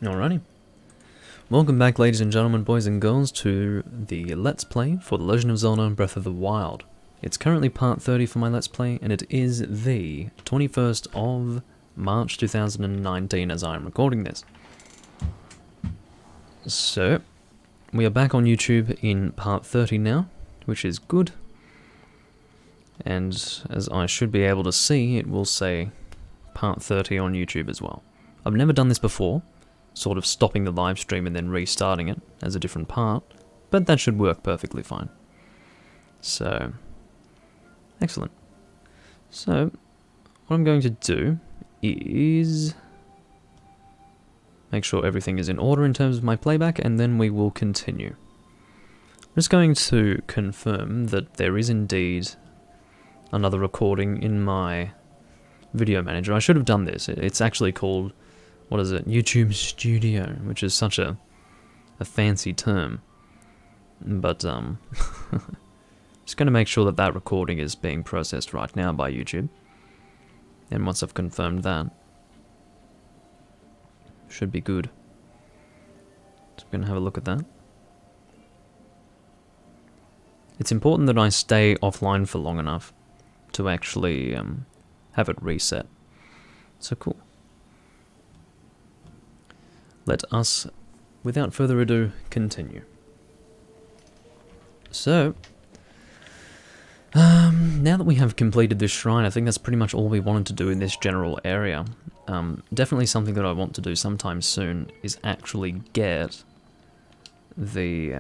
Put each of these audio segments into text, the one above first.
Alrighty. Welcome back, ladies and gentlemen, boys and girls, to the Let's Play for The Legend of Zelda Breath of the Wild. It's currently part 30 for my Let's Play, and it is the 21st of March 2019 as I am recording this. So, we are back on YouTube in part 30 now, which is good. And as I should be able to see, it will say part 30 on YouTube as well. I've never done this before, sort of stopping the live stream and then restarting it as a different part, but that should work perfectly fine. So, excellent. So, what I'm going to do is make sure everything is in order in terms of my playback, and then we will continue. I'm just going to confirm that there is indeed another recording in my video manager. I should have done this. It's actually called, what is it, YouTube Studio, which is such a fancy term. But, just going to make sure that that recording is being processed right now by YouTube. And once I've confirmed that, should be good. So I'm going to have a look at that. It's important that I stay offline for long enough to actually have it reset. So cool. Let us, without further ado, continue. So, now that we have completed this shrine, I think that's pretty much all we wanted to do in this general area. Definitely something that I want to do sometime soon is actually get the,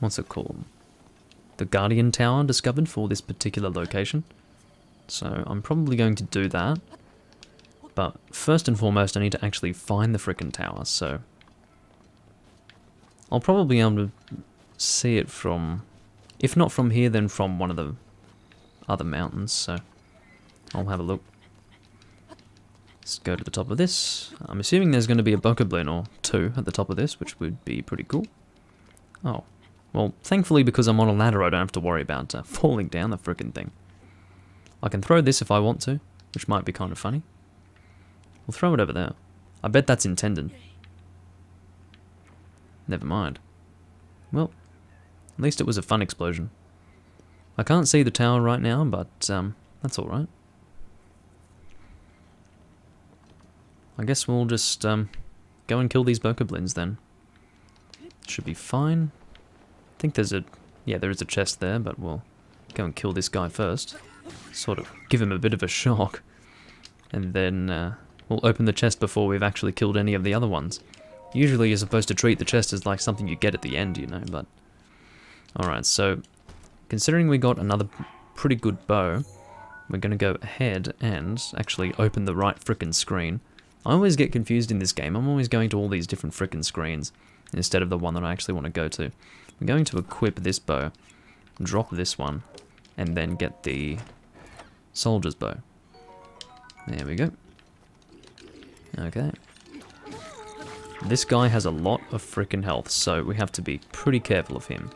what's it called? The Guardian Tower discovered for this particular location. So I'm probably going to do that. But first and foremost, I need to actually find the frickin' tower, so I'll probably be able to see it from, if not from here, then from one of the other mountains, so I'll have a look. Let's go to the top of this. I'm assuming there's going to be a bokoblin or two at the top of this, which would be pretty cool. Oh, well, thankfully because I'm on a ladder, I don't have to worry about falling down the frickin' thing. I can throw this if I want to, which might be kind of funny. We'll throw it over there. I bet that's intended. Never mind. Well, at least it was a fun explosion. I can't see the tower right now, but that's alright. I guess we'll just go and kill these bokoblins then. Should be fine. I think there's a... yeah, there is a chest there, but we'll go and kill this guy first. Sort of give him a bit of a shock. And then we'll open the chest before we've actually killed any of the other ones. Usually you're supposed to treat the chest as like something you get at the end, you know, but... Alright, so considering we got another pretty good bow, we're going to go ahead and actually open the right frickin' screen. I always get confused in this game. I'm always going to all these different frickin' screens instead of the one that I actually want to go to. I'm going to equip this bow, drop this one, and then get the soldier's bow. There we go. Okay. This guy has a lot of frickin' health, so we have to be pretty careful of him.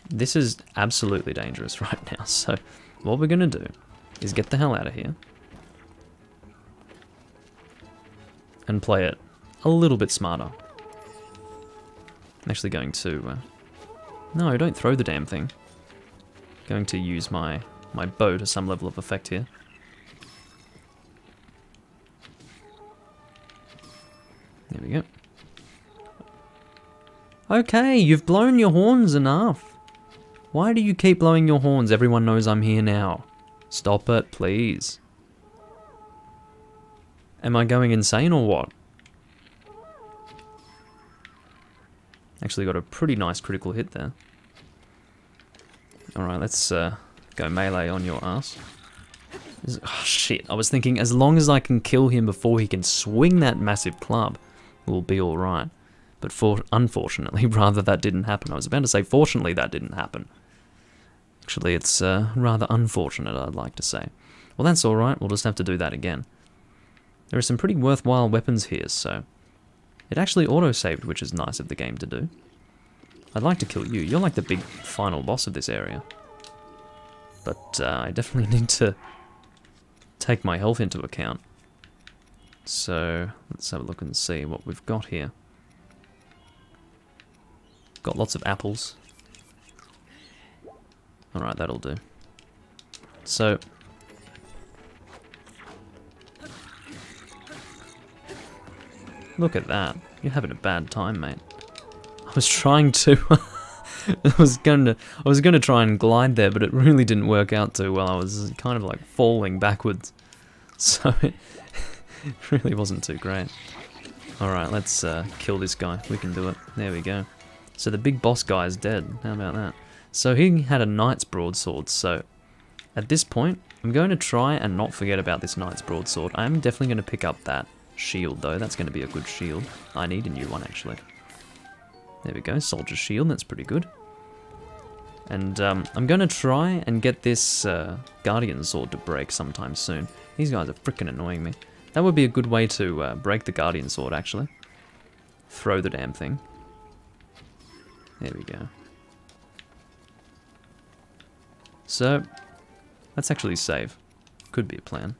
This is absolutely dangerous right now, so what we're gonna do is get the hell out of here and play it a little bit smarter. I'm actually going to... no, don't throw the damn thing. Going to use my bow to some level of effect here. There we go. Okay, you've blown your horns enough. Why do you keep blowing your horns? Everyone knows I'm here now. Stop it, please. Am I going insane or what? Actually got a pretty nice critical hit there. Alright, let's go melee on your ass. Oh shit, I was thinking as long as I can kill him before he can swing that massive club, we'll be alright. But unfortunately, rather that didn't happen. I was about to say fortunately that didn't happen. Actually, it's rather unfortunate, I'd like to say. Well, that's alright, we'll just have to do that again. There are some pretty worthwhile weapons here, so... it actually auto-saved, which is nice of the game to do. I'd like to kill you. You're like the big final boss of this area. But I definitely need to take my health into account. So, let's have a look and see what we've got here. Got lots of apples. Alright, that'll do. So... look at that. You're having a bad time, mate. I was trying to... I was gonna try and glide there, but it really didn't work out too well. I was kind of like falling backwards. So it really wasn't too great. Alright, let's kill this guy. We can do it. There we go. So the big boss guy is dead. How about that? So he had a knight's broadsword, so at this point, I'm going to try and not forget about this knight's broadsword. I'm definitely going to pick up that shield, though. That's going to be a good shield. I need a new one, actually. There we go, soldier's shield. That's pretty good. And I'm going to try and get this guardian sword to break sometime soon. These guys are freaking annoying me. That would be a good way to break the guardian sword, actually. Throw the damn thing. There we go. So, let's actually save. Could be a plan.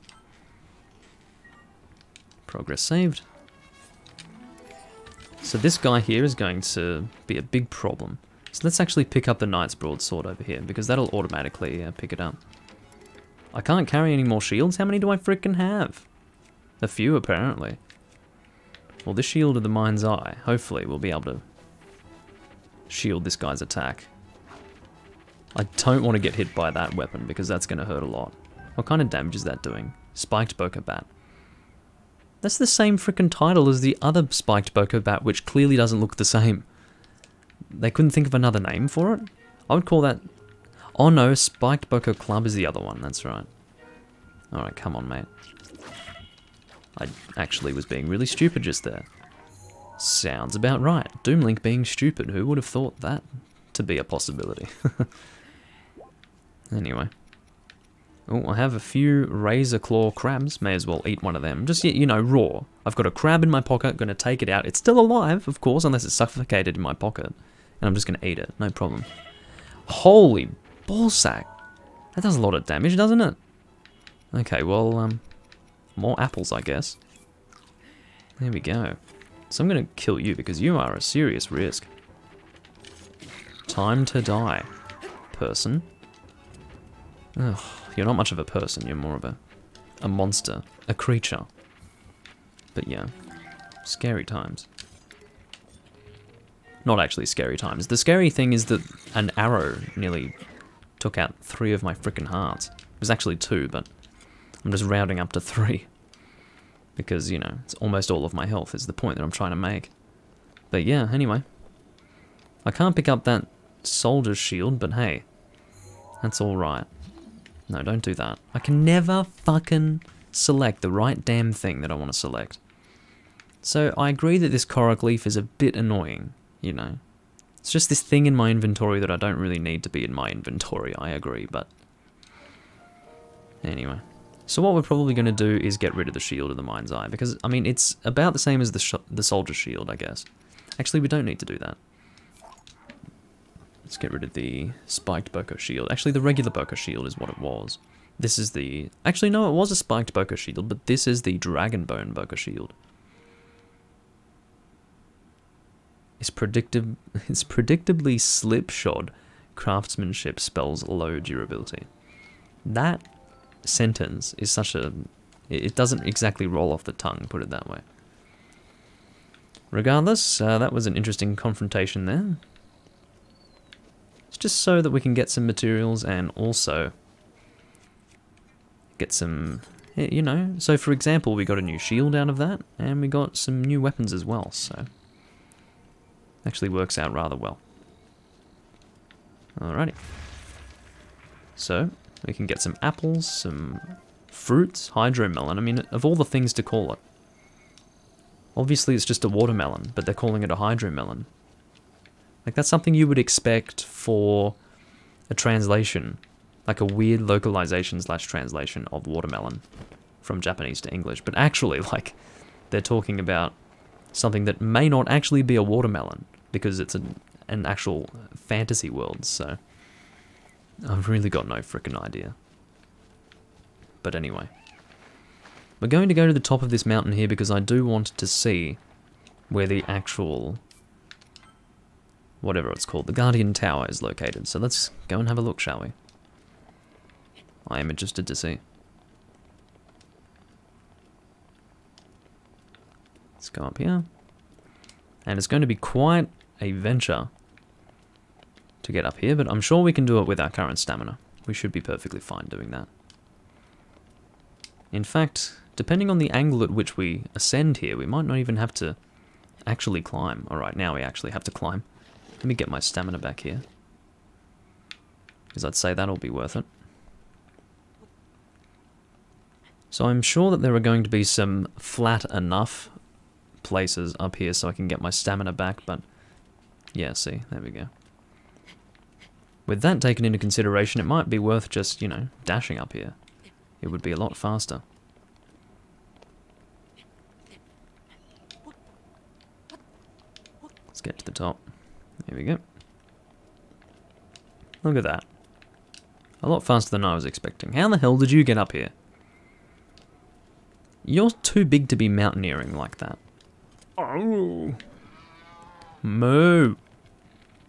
Progress saved. So this guy here is going to be a big problem. So let's actually pick up the knight's broadsword over here, because that'll automatically pick it up. I can't carry any more shields? How many do I frickin' have? A few, apparently. Well, this shield of the mind's eye, hopefully we'll be able to shield this guy's attack. I don't want to get hit by that weapon, because that's going to hurt a lot. What kind of damage is that doing? Spiked Boko Bat. That's the same frickin' title as the other Spiked Boko Bat, which clearly doesn't look the same. They couldn't think of another name for it? I would call that... oh no, Spiked Boko Club is the other one, that's right. Alright, come on, mate. I actually was being really stupid just there. Sounds about right. Doom Link being stupid, who would have thought that to be a possibility? Anyway. Oh, I have a few razor claw crabs. May as well eat one of them. Just, you know, raw. I've got a crab in my pocket, gonna take it out. It's still alive, of course, unless it's suffocated in my pocket. And I'm just gonna eat it, no problem. Holy ballsack. That does a lot of damage, doesn't it? Okay, well, more apples, I guess. There we go. So I'm gonna kill you because you are a serious risk. Time to die, person. Ugh, you're not much of a person, you're more of a monster, a creature. But yeah, scary times. Not actually scary times. The scary thing is that an arrow nearly took out 3 of my frickin' hearts. It was actually 2, but I'm just rounding up to 3. Because, you know, it's almost all of my health is the point that I'm trying to make. But yeah, anyway. I can't pick up that soldier's shield, but hey, that's alright. No, don't do that. I can never fucking select the right damn thing that I want to select. So I agree that this Korok leaf is a bit annoying, you know. It's just this thing in my inventory that I don't really need to be in my inventory, I agree, but... anyway. So what we're probably going to do is get rid of the shield of the mind's eye, because, I mean, it's about the same as the soldier's shield, I guess. Actually, we don't need to do that. Let's get rid of the spiked Boko shield. Actually, the regular Boko shield is what it was. This is the... actually, no, it was a spiked Boko shield, but this is the dragon bone Boko shield. It's predictably slipshod. Craftsmanship spells low durability. That sentence is such a... it doesn't exactly roll off the tongue, put it that way. Regardless, that was an interesting confrontation there. It's just so that we can get some materials and also get some, you know, so for example, we got a new shield out of that, and we got some new weapons as well, so actually works out rather well. Alrighty. So, we can get some apples, some fruits, hydromelon, I mean, of all the things to call it. Obviously it's just a watermelon, but they're calling it a hydromelon. Like, that's something you would expect for a translation, like a weird localization / translation of watermelon from Japanese to English. But actually, like, they're talking about something that may not actually be a watermelon, because it's an actual fantasy world, so I've really got no frickin' idea. But anyway. We're going to go to the top of this mountain here because I do want to see where the actual, whatever it's called, the Guardian Tower is located. So let's go and have a look, shall we? I am interested to see. Let's go up here. And it's going to be quite a venture to get up here, but I'm sure we can do it with our current stamina. We should be perfectly fine doing that. In fact, depending on the angle at which we ascend here, we might not even have to actually climb. Alright, now we actually have to climb. Let me get my stamina back here, because I'd say that'll be worth it. So I'm sure that there are going to be some flat enough places up here so I can get my stamina back, but yeah, see, there we go. With that taken into consideration, it might be worth just, you know, dashing up here. It would be a lot faster. Let's get to the top. There we go. Look at that. A lot faster than I was expecting. How the hell did you get up here? You're too big to be mountaineering like that. Oh. Moo.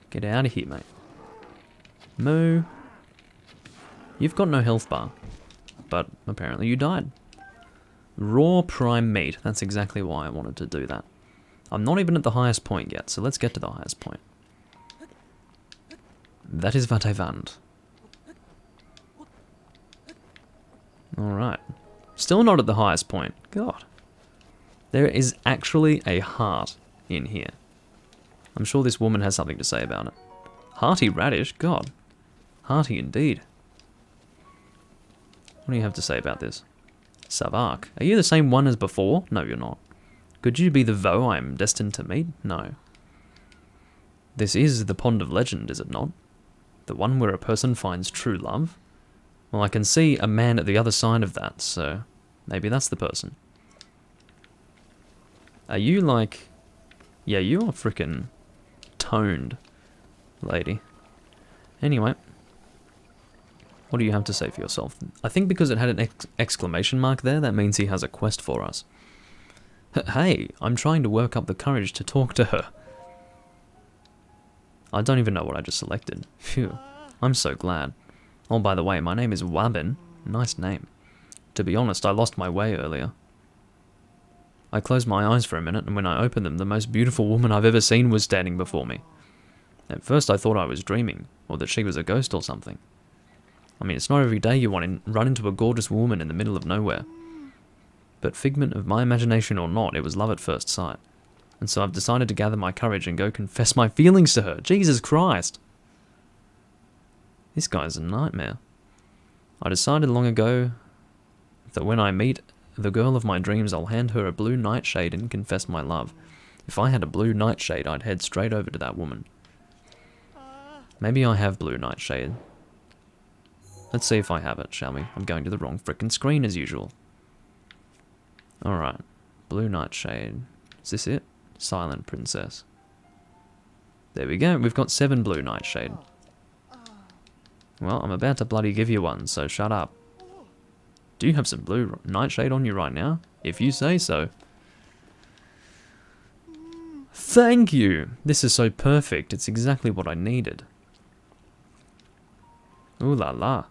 Get out of here, mate. Moo. You've got no health bar, but apparently you died. Raw prime meat. That's exactly why I wanted to do that. I'm not even at the highest point yet, so let's get to the highest point. That is what I want. Alright. Still not at the highest point. God. There is actually a heart in here. I'm sure this woman has something to say about it. Hearty radish? God. Hearty indeed. What do you have to say about this? Savak. Are you the same one as before? No, you're not. Could you be the Vo I am destined to meet? No. This is the Pond of Legend, is it not? The one where a person finds true love? Well, I can see a man at the other side of that, so maybe that's the person. Are you like... Yeah, you are frickin' toned, lady. Anyway. What do you have to say for yourself? I think because it had an exclamation mark there, that means he has a quest for us. Hey, I'm trying to work up the courage to talk to her. I don't even know what I just selected. Phew, I'm so glad. Oh, by the way, my name is Wabin. Nice name. To be honest, I lost my way earlier. I closed my eyes for a minute, and when I opened them, the most beautiful woman I've ever seen was standing before me. At first I thought I was dreaming, or that she was a ghost or something. I mean, it's not every day you want to run into a gorgeous woman in the middle of nowhere. But figment of my imagination or not, it was love at first sight. And so I've decided to gather my courage and go confess my feelings to her. Jesus Christ! This guy's a nightmare. I decided long ago that when I meet the girl of my dreams, I'll hand her a blue nightshade and confess my love. If I had a blue nightshade, I'd head straight over to that woman. Maybe I have blue nightshade. Let's see if I have it, shall we? I'm going to the wrong frickin' screen as usual. Alright. Blue nightshade. Is this it? Silent princess. There we go. We've got 7 blue nightshade. Well, I'm about to bloody give you one, so shut up. Do you have some blue nightshade on you right now? If you say so. Thank you! This is so perfect. It's exactly what I needed. Ooh la la.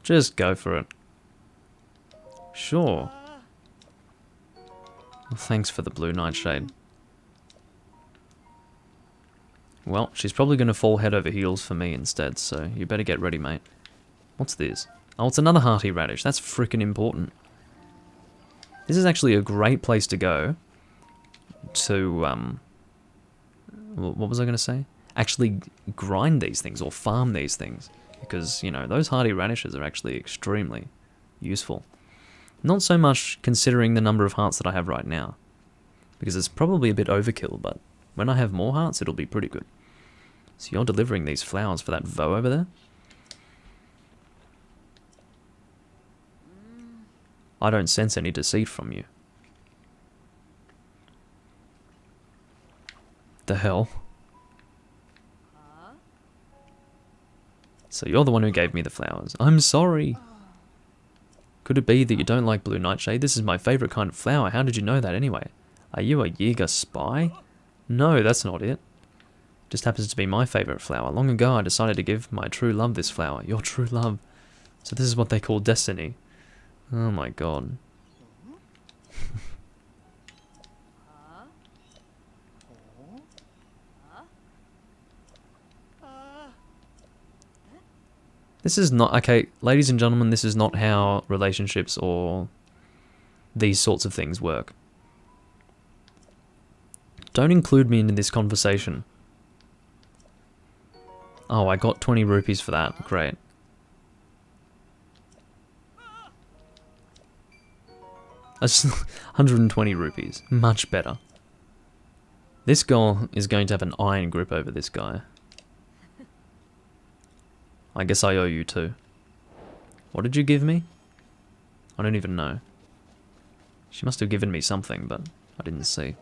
Just go for it. Sure. Well, thanks for the blue nightshade. Well, she's probably going to fall head over heels for me instead, so you better get ready, mate. What's this? Oh, it's another hearty radish. That's freaking important. This is actually a great place to go to, what was I going to say? Actually grind these things or farm these things. Because, you know, those hardy radishes are actually extremely useful. Not so much considering the number of hearts that I have right now. Because it's probably a bit overkill, but when I have more hearts, it'll be pretty good. So you're delivering these flowers for that Vo over there? I don't sense any deceit from you. The hell? So you're the one who gave me the flowers. I'm sorry. Could it be that you don't like blue nightshade? This is my favourite kind of flower. How did you know that anyway? Are you a Jäger spy? No, that's not it. Just happens to be my favourite flower. Long ago I decided to give my true love this flower. Your true love. So this is what they call destiny. Oh my god. This is not... Okay, ladies and gentlemen, this is not how relationships or these sorts of things work. Don't include me into this conversation. Oh, I got 20 rupees for that. Great. That's 120 rupees. Much better. This girl is going to have an iron grip over this guy. I guess I owe you too. What did you give me? I don't even know. She must have given me something, but I didn't see.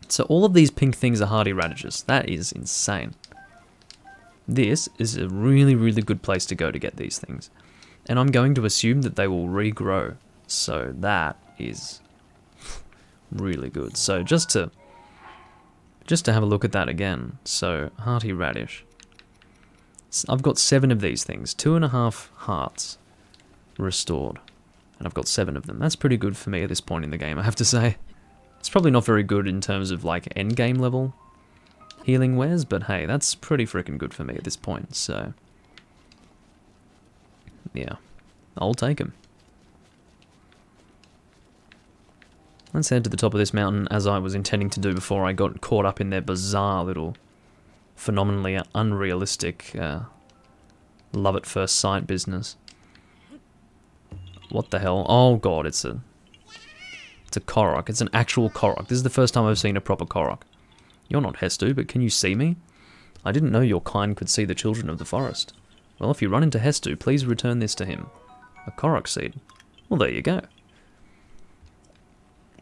So all of these pink things are hardy radishes. That is insane. This is a really, really good place to go to get these things. And I'm going to assume that they will regrow. So that is really good. So just to have a look at that again. So hearty radish. I've got 7 of these things. 2.5 hearts restored. And I've got 7 of them. That's pretty good for me at this point in the game, I have to say. It's probably not very good in terms of like end game level healing wares, but hey, that's pretty freaking good for me at this point, so yeah, I'll take them. Let's head to the top of this mountain, as I was intending to do before I got caught up in their bizarre little, phenomenally unrealistic, love at first sight business. What the hell? Oh god, it's a Korok. It's an actual Korok. This is the first time I've seen a proper Korok. You're not Hestu, but can you see me? I didn't know your kind could see the children of the forest. Well, if you run into Hestu, please return this to him. A Korok seed. Well, there you go.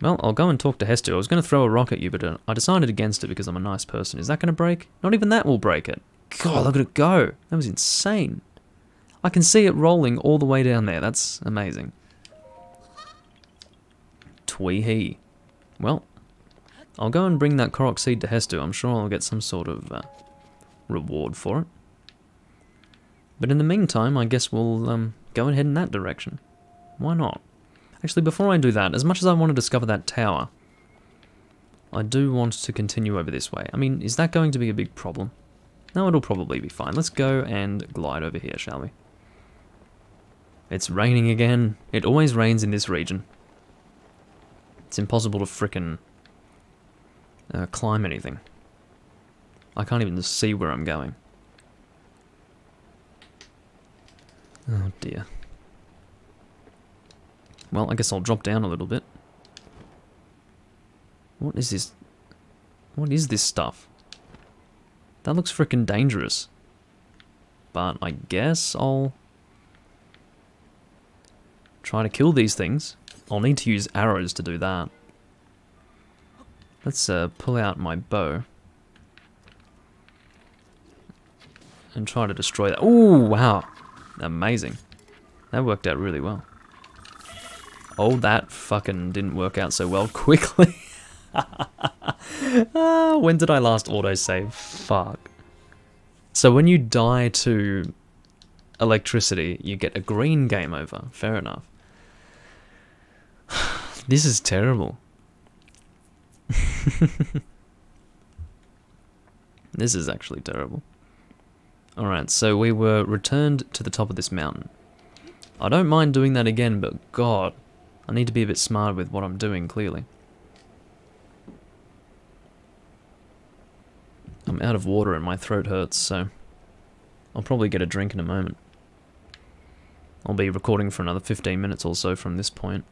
Well, I'll go and talk to Hestu. I was going to throw a rock at you, but I decided against it because I'm a nice person. Is that going to break? Not even that will break it. God, look at it go. That was insane. I can see it rolling all the way down there. That's amazing. Twee-hee. Well, I'll go and bring that Korok seed to Hestu. I'm sure I'll get some sort of reward for it. But in the meantime, I guess we'll go and head in that direction. Why not? Actually, before I do that, as much as I want to discover that tower, I do want to continue over this way. I mean, is that going to be a big problem? No, it'll probably be fine. Let's go and glide over here, shall we? It's raining again. It always rains in this region. It's impossible to frickin' climb anything. I can't even see where I'm going. Oh dear. Well, I guess I'll drop down a little bit. What is this? What is this stuff? That looks frickin' dangerous. But I guess I'll try to kill these things. I'll need to use arrows to do that. Let's pull out my bow. And try to destroy that. Ooh, wow. Amazing. That worked out really well. Oh, that fucking didn't work out so well quickly. When did I last autosave? Fuck. So when you die to electricity, you get a green game over. Fair enough. This is terrible. This is actually terrible. Alright, so we were returned to the top of this mountain. I don't mind doing that again, but god, I need to be a bit smart with what I'm doing, clearly. I'm out of water and my throat hurts, so I'll probably get a drink in a moment. I'll be recording for another 15 minutes or so from this point.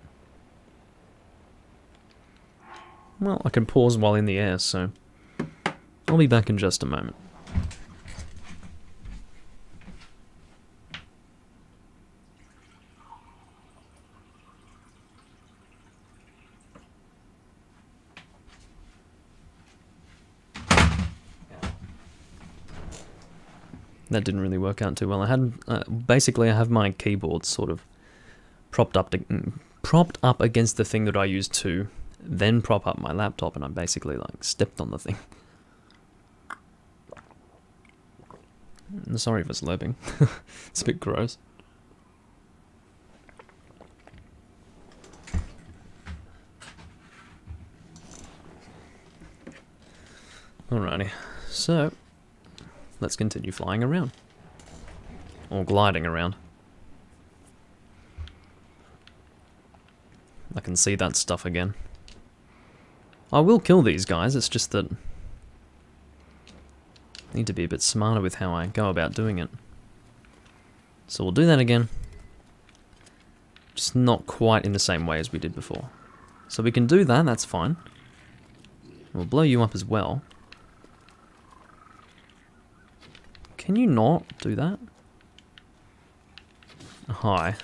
Well, I can pause while in the air, so I'll be back in just a moment. That didn't really work out too well. I had basically I have my keyboard sort of propped up against the thing that I used to then prop up my laptop, and I basically like stepped on the thing. Sorry for slurping. It's a bit gross. Alrighty, so let's continue flying around. Or gliding around. I can see that stuff again. I will kill these guys, it's just that I need to be a bit smarter with how I go about doing it. So we'll do that again. Just not quite in the same way as we did before. So we can do that, that's fine. We'll blow you up as well. Can you not do that? Hi.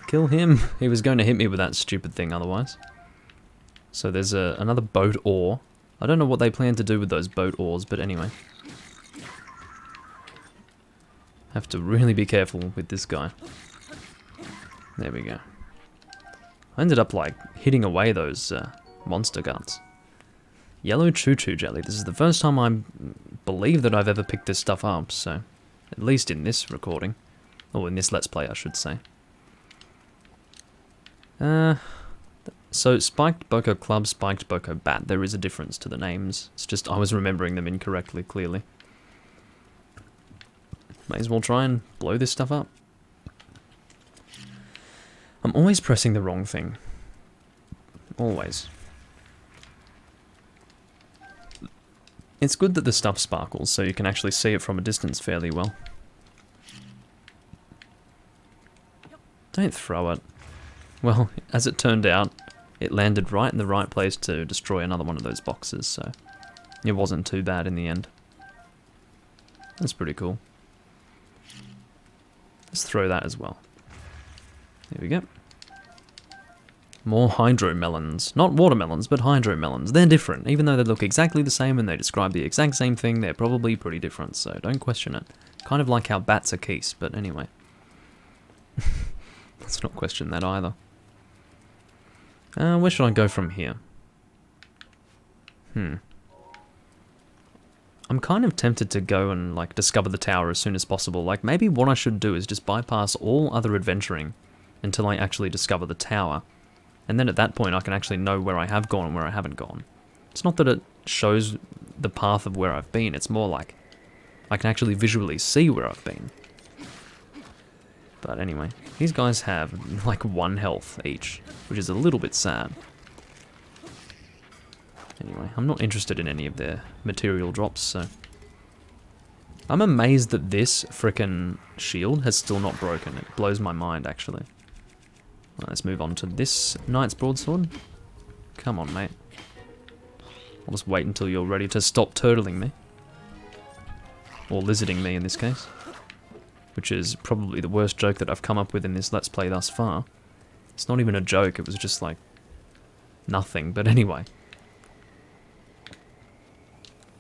Kill him. He was going to hit me with that stupid thing otherwise. So there's another boat oar. I don't know what they plan to do with those boat oars, but anyway. Have to really be careful with this guy. There we go. I ended up like hitting away those monster guns. Yellow choo-choo jelly. This is the first time I believe that I've ever picked this stuff up, so at least in this recording. Or in this Let's Play, I should say. So Spiked Boko Club, Spiked Boko Bat. There is a difference to the names. It's just I was remembering them incorrectly, clearly. May as well try and blow this stuff up. I'm always pressing the wrong thing. Always. It's good that the stuff sparkles, so you can actually see it from a distance fairly well. Don't throw it. Well, as it turned out, it landed right in the right place to destroy another one of those boxes, so it wasn't too bad in the end. That's pretty cool. Let's throw that as well. There we go. More hydromelons. Not watermelons, but hydromelons. They're different. Even though they look exactly the same and they describe the exact same thing, they're probably pretty different, so don't question it. Kind of like how bats are geese, but anyway. Let's not question that either. Where should I go from here? I'm kind of tempted to go and like discover the tower as soon as possible. Like maybe what I should do is just bypass all other adventuring until I actually discover the tower. And then at that point I can actually know where I have gone and where I haven't gone. It's not that it shows the path of where I've been, it's more like I can actually visually see where I've been. But anyway, these guys have like 1 health each, which is a little bit sad. Anyway, I'm not interested in any of their material drops, so... I'm amazed that this frickin' shield has still not broken. It blows my mind, actually. Right, let's move on to this Knight's Broadsword. Come on, mate. I'll just wait until you're ready to stop turtling me. Or lizarding me, in this case. Which is probably the worst joke that I've come up with in this Let's Play thus far. It's not even a joke, it was just like... nothing, but anyway.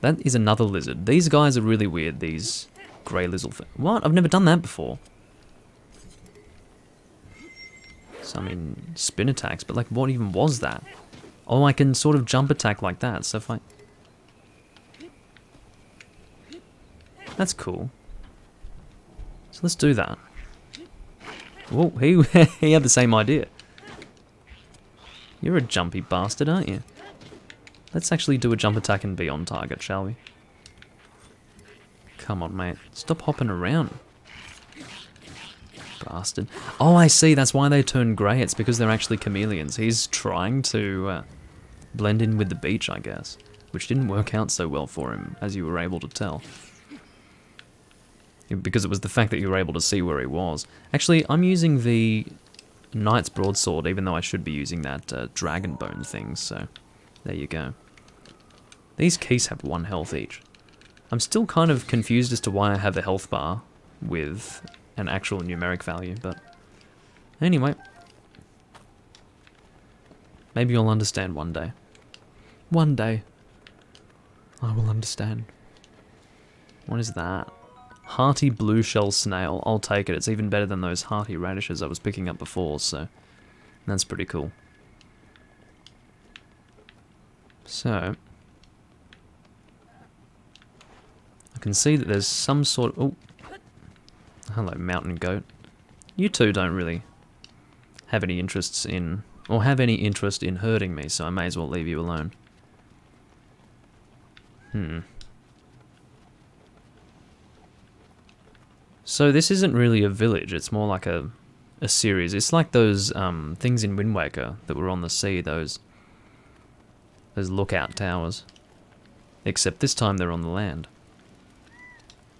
That is another lizard. These guys are really weird, these grey lizard... What? I've never done that before. So, I mean, spin attacks, but like, what even was that? Oh, I can sort of jump attack like that, so if I... That's cool. So let's do that. Whoa, he had the same idea. You're a jumpy bastard, aren't you? Let's actually do a jump attack and be on target, shall we? Come on, mate. Stop hopping around. Bastard. Oh, I see. That's why they turn grey. It's because they're actually chameleons. He's trying to blend in with the beach, I guess. Which didn't work out so well for him, as you were able to tell. Because it was the fact that you were able to see where he was. Actually, I'm using the Knight's Broadsword, even though I should be using that dragon bone thing, so there you go. These keys have 1 health each. I'm still kind of confused as to why I have a health bar with an actual numeric value, but anyway. Maybe you'll understand one day. One day, I will understand. What is that? Hearty blue shell snail. I'll take it. It's even better than those hearty radishes I was picking up before, so that's pretty cool. So, I can see that there's some sort of... Oh, hello, mountain goat. You two don't really have any interests in... or have any interest in hurting me, so I may as well leave you alone. So this isn't really a village, it's more like a series. It's like those things in Wind Waker that were on the sea, those lookout towers. Except this time they're on the land.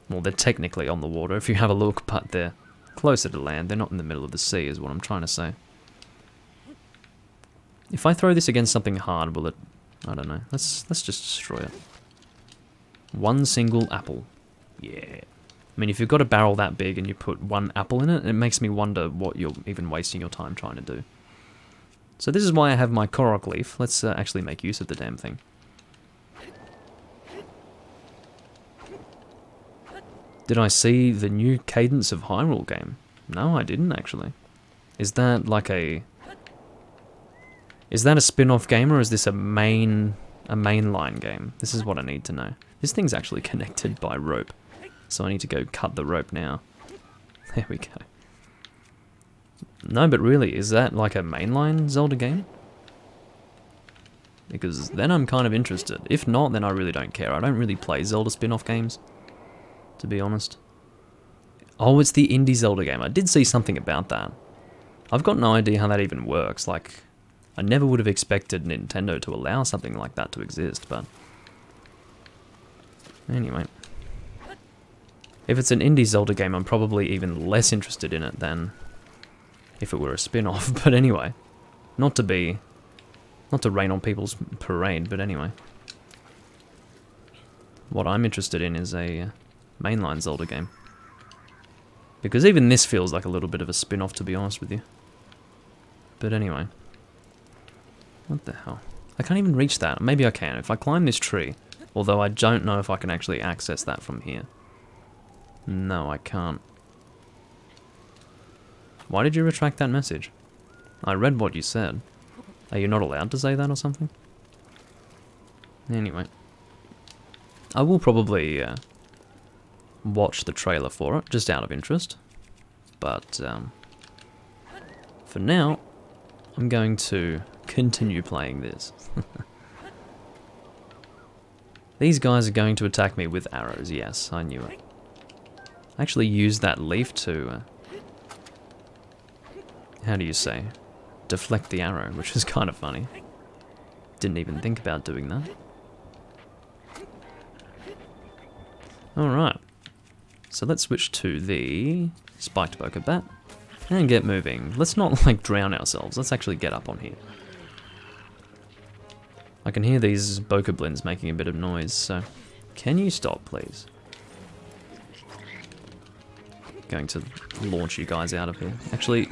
Well, they're technically on the water if you have a look, but they're closer to land. They're not in the middle of the sea is what I'm trying to say. If I throw this against something hard, will it... I don't know. Let's just destroy it. One single apple. Yeah. I mean, if you've got a barrel that big and you put one apple in it, it makes me wonder what you're even wasting your time trying to do. So this is why I have my Korok leaf. Let's actually make use of the damn thing. Did I see the new Cadence of Hyrule game? No, I didn't actually. Is that like a... Is that a spin-off game or is this a mainline game? This is what I need to know. This thing's actually connected by rope. So I need to go cut the rope now. There we go. No, but really, is that like a mainline Zelda game? Because then I'm kind of interested. If not, then I really don't care. I don't really play Zelda spin-off games, to be honest. Oh, it's the indie Zelda game. I did see something about that. I've got no idea how that even works. Like, I never would have expected Nintendo to allow something like that to exist, but... Anyway. If it's an indie Zelda game, I'm probably even less interested in it than if it were a spin-off. But anyway, not to rain on people's parade, but anyway. What I'm interested in is a mainline Zelda game. Because even this feels like a little bit of a spin-off, to be honest with you. But anyway. What the hell? I can't even reach that. Maybe I can if I climb this tree. Although I don't know if I can actually access that from here. No, I can't. Why did you retract that message? I read what you said. Are you not allowed to say that or something? Anyway. I will probably watch the trailer for it, just out of interest. But for now, I'm going to continue playing this. These guys are going to attack me with arrows, yes, I knew it. I actually used that leaf to, how do you say, deflect the arrow, which is kind of funny. Didn't even think about doing that. Alright, so let's switch to the spiked Boca Bat and get moving. Let's not like drown ourselves, let's actually get up on here. I can hear these Bokoblins making a bit of noise, so can you stop please? Going to launch you guys out of here. Actually,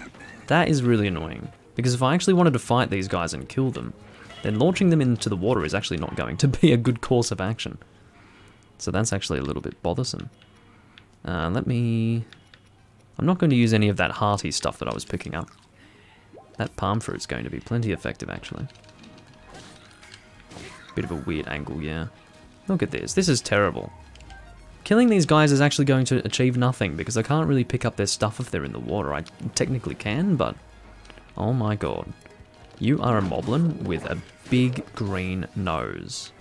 that is really annoying, because if I actually wanted to fight these guys and kill them, then launching them into the water is actually not going to be a good course of action. So that's actually a little bit bothersome. I'm not going to use any of that hearty stuff that I was picking up. That palm fruit's going to be plenty effective, actually. Bit of a weird angle, yeah. Look at this. This is terrible. Killing these guys is actually going to achieve nothing, because I can't really pick up their stuff if they're in the water. I technically can, but... Oh my god. You are a moblin with a big green nose.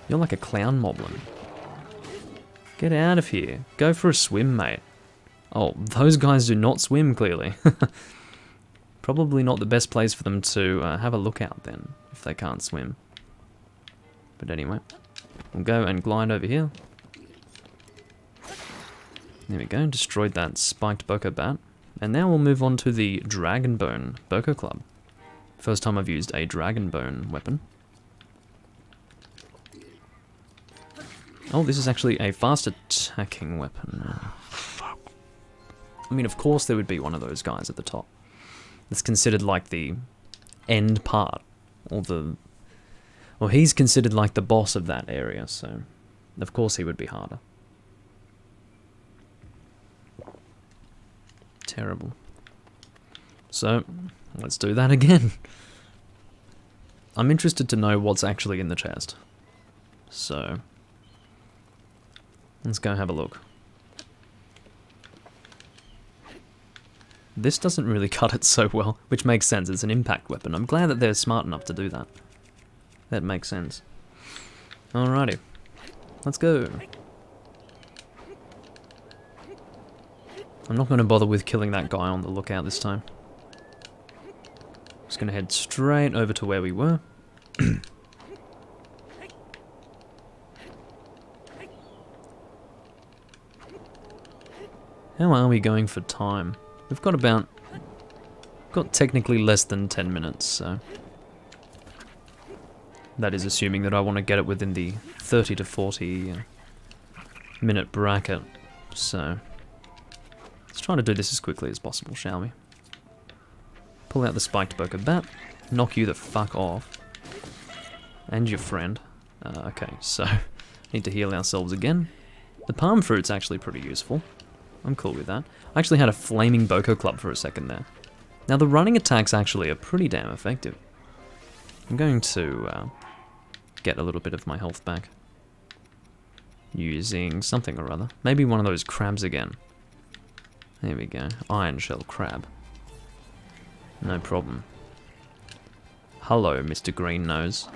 You're like a clown moblin. Get out of here. Go for a swim, mate. Oh, those guys do not swim, clearly. Probably not the best place for them to have a look out then, if they can't swim. But anyway, we'll go and glide over here. There we go, destroyed that spiked Boca Bat. And now we'll move on to the Dragonbone Boko Club. First time I've used a Dragonbone weapon. Oh, this is actually a fast attacking weapon. I mean, of course there would be one of those guys at the top. It's considered like the end part, or the... Well, he's considered like the boss of that area, so of course he would be harder. Terrible. So, let's do that again. I'm interested to know what's actually in the chest. So, let's go have a look. This doesn't really cut it so well, which makes sense. It's an impact weapon. I'm glad that they're smart enough to do that. That makes sense. Alrighty. Let's go. I'm not going to bother with killing that guy on the lookout this time. Just going to head straight over to where we were. How are we going for time? We've got technically less than 10 minutes, so... That is assuming that I want to get it within the 30 to 40 minute bracket, so... Let's try to do this as quickly as possible, shall we? Pull out the spiked Boca Bat, knock you the fuck off. And your friend. Okay, so... Need to heal ourselves again. The palm fruit's actually pretty useful. I'm cool with that. I actually had a flaming Boko Club for a second there. Now the running attacks actually are pretty damn effective. I'm going to get a little bit of my health back. Using something or other. Maybe one of those crabs again. There we go. Iron shell crab. No problem. Hello, Mr. Green Nose.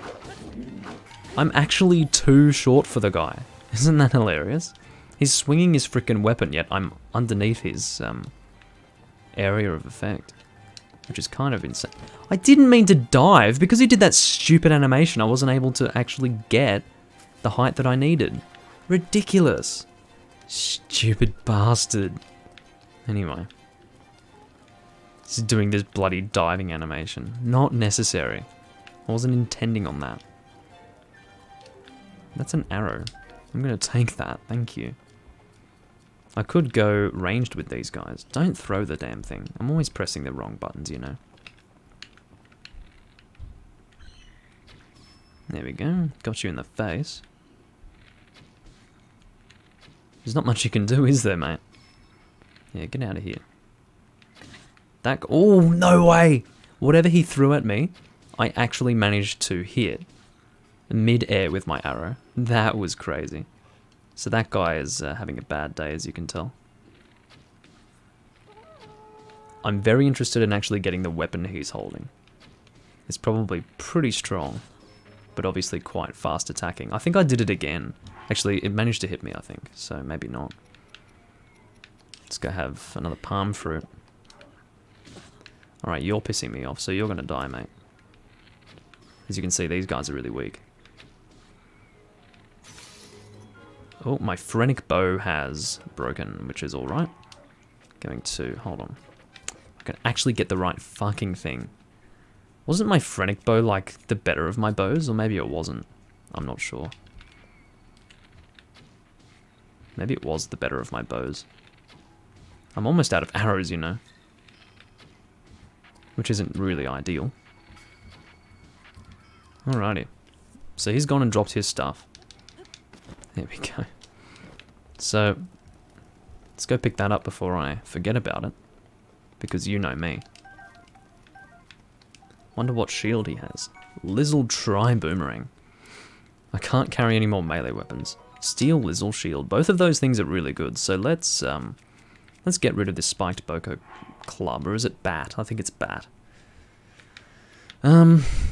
I'm actually too short for the guy. Isn't that hilarious? He's swinging his frickin' weapon, yet I'm underneath his area of effect. Which is kind of insane. I didn't mean to dive. Because he did that stupid animation, I wasn't able to actually get the height that I needed. Ridiculous. Stupid bastard. Anyway. He's doing this bloody diving animation. Not necessary. I wasn't intending on that. That's an arrow. I'm going to take that, thank you. I could go ranged with these guys. Don't throw the damn thing. I'm always pressing the wrong buttons, you know. There we go. Got you in the face. There's not much you can do, is there, mate? Yeah, get out of here. That... Oh, no way! Whatever he threw at me, I actually managed to hit mid-air with my arrow. That was crazy. So that guy is having a bad day, as you can tell. I'm very interested in actually getting the weapon he's holding. It's probably pretty strong, but obviously quite fast attacking. I think I did it again. Actually, it managed to hit me, I think, so maybe not. Let's go have another palm fruit. Alright, you're pissing me off, so you're gonna die, mate. As you can see, these guys are really weak. Oh, my phrenic bow has broken, which is alright. Going to... hold on. I can actually get the right fucking thing. Wasn't my phrenic bow, like, the better of my bows? Or maybe it wasn't. I'm not sure. Maybe it was the better of my bows. I'm almost out of arrows, you know. Which isn't really ideal. Alrighty. So he's gone and dropped his stuff. There we go. So, let's go pick that up before I forget about it. Because you know me. Wonder what shield he has. Lizzle Tri-Boomerang. I can't carry any more melee weapons. Steel Lizzle Shield. Both of those things are really good. So let's get rid of this spiked Boko Club. Or is it Bat? I think it's Bat.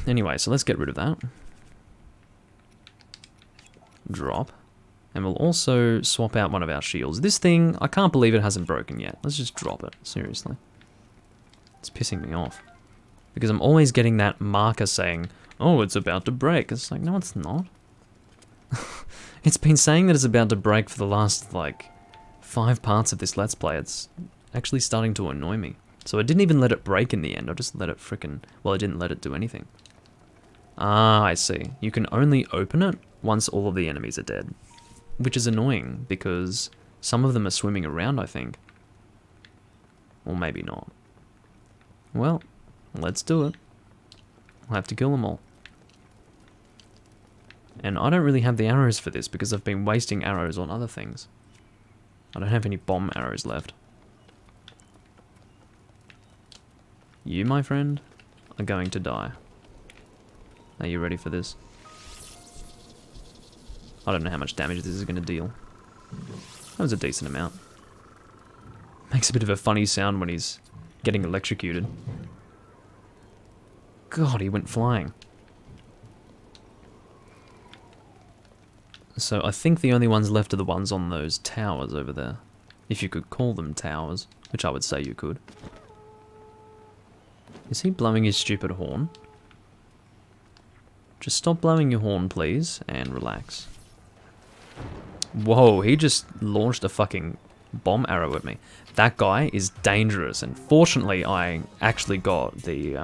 Anyway, so let's get rid of that. Drop. And we'll also swap out one of our shields. This thing, I can't believe it hasn't broken yet. Let's just drop it, seriously. It's pissing me off. Because I'm always getting that marker saying, oh, it's about to break. It's like, no, it's not. It's been saying that it's about to break for the last, like, 5 parts of this Let's Play. It's actually starting to annoy me. So I didn't even let it break in the end. I just let it frickin'... well, I didn't let it do anything. Ah, I see. You can only open it once all of the enemies are dead. Which is annoying, because some of them are swimming around, I think. Or maybe not. Well, let's do it. I'll have to kill them all. And I don't really have the arrows for this, because I've been wasting arrows on other things. I don't have any bomb arrows left. You, my friend, are going to die. Are you ready for this? I don't know how much damage this is going to deal. That was a decent amount. Makes a bit of a funny sound when he's getting electrocuted. God, he went flying. So I think the only ones left are the ones on those towers over there. If you could call them towers, which I would say you could. Is he blowing his stupid horn? Just stop blowing your horn, please, and relax. Whoa, he just launched a fucking bomb arrow at me. That guy is dangerous, and fortunately I actually got the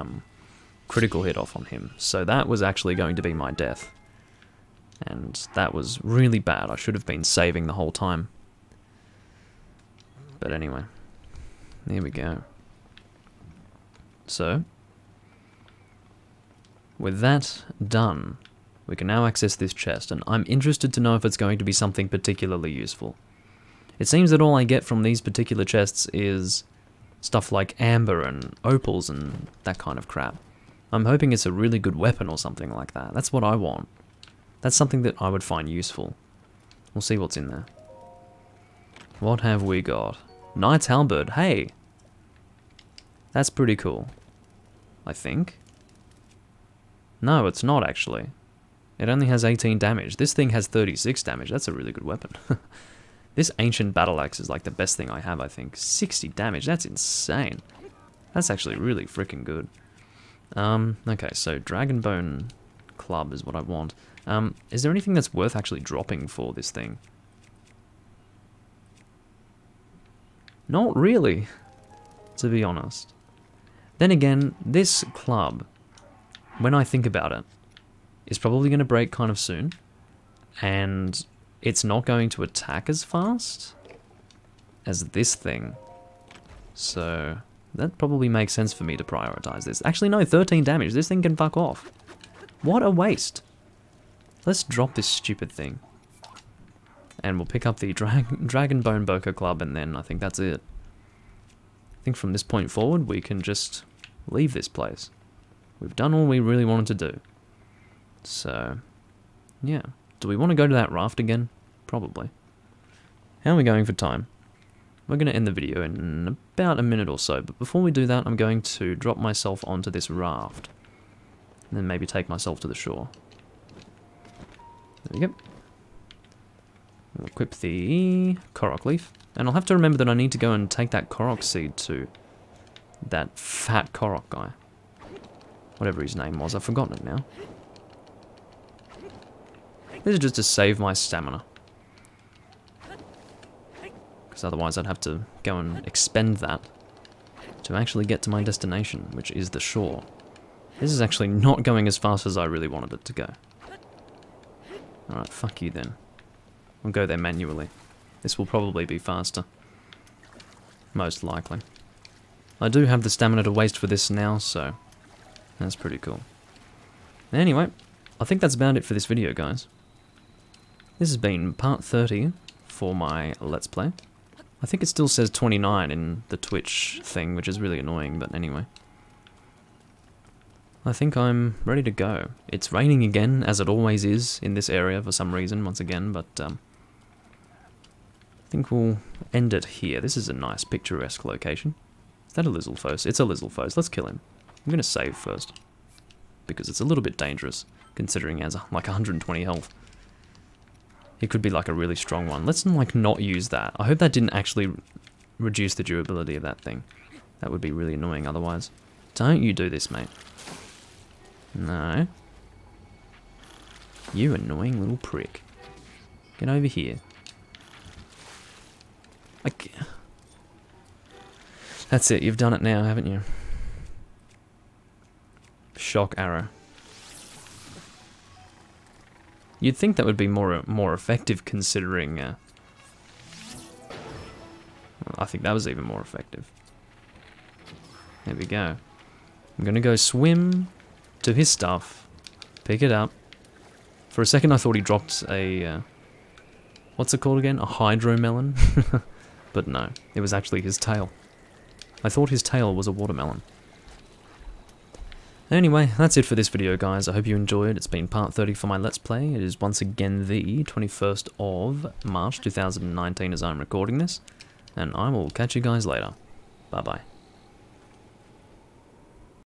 critical hit off on him. So that was actually going to be my death. And that was really bad. I should have been saving the whole time. But anyway, there we go. So, with that done, we can now access this chest, and I'm interested to know if it's going to be something particularly useful. It seems that all I get from these particular chests is stuff like amber and opals and that kind of crap. I'm hoping it's a really good weapon or something like that. That's what I want. That's something that I would find useful. We'll see what's in there. What have we got? Knight's Halberd. Hey! That's pretty cool. I think. No, it's not actually. It only has 18 damage. This thing has 36 damage. That's a really good weapon. This ancient battle axe is like the best thing I have, I think. 60 damage. That's insane. That's actually really freaking good. Okay, so Dragonbone Club is what I want. Is there anything that's worth actually dropping for this thing? Not really, to be honest. Then again, this club, when I think about it, is probably going to break kind of soon. And it's not going to attack as fast as this thing. So that probably makes sense for me to prioritize this. Actually, no, 13 damage. This thing can fuck off. What a waste. Let's drop this stupid thing. And we'll pick up the Dragonbone Boker Club, and then I think that's it. I think from this point forward, we can just leave this place. We've done all we really wanted to do. So, yeah. Do we want to go to that raft again? Probably. How are we going for time? We're going to end the video in about a minute or so, but before we do that, I'm going to drop myself onto this raft. And then maybe take myself to the shore. There we go. We'll equip the Korok leaf. And I'll have to remember that I need to go and take that Korok seed to that fat Korok guy. Whatever his name was, I've forgotten it now. This is just to save my stamina. Because otherwise I'd have to go and expend that to actually get to my destination, which is the shore. This is actually not going as fast as I really wanted it to go. Alright, fuck you then. We'll go there manually. This will probably be faster. Most likely. I do have the stamina to waste for this now, so that's pretty cool. Anyway, I think that's about it for this video, guys. This has been part 30 for my Let's Play. I think it still says 29 in the Twitch thing, which is really annoying, but anyway. I think I'm ready to go. It's raining again, as it always is in this area for some reason, once again, but I think we'll end it here. This is a nice picturesque location. Is that a Lizalfos? It's a Lizalfos. Let's kill him. I'm going to save first, because it's a little bit dangerous, considering he has like 120 health. He could be like a really strong one. Let's like not use that. I hope that didn't actually reduce the durability of that thing. That would be really annoying otherwise. Don't you do this, mate. No. You annoying little prick. Get over here. That's it, you've done it now, haven't you? Shock arrow. You'd think that would be more effective considering... well, I think that was even more effective. There we go. I'm gonna go swim to his stuff, pick it up. For a second I thought he dropped a... what's it called again? A hydromelon? But no, it was actually his tail. I thought his tail was a watermelon. Anyway, that's it for this video, guys. I hope you enjoyed. It's been part 30 for my Let's Play. It is once again the 21st of March 2019 as I'm recording this. And I will catch you guys later. Bye-bye.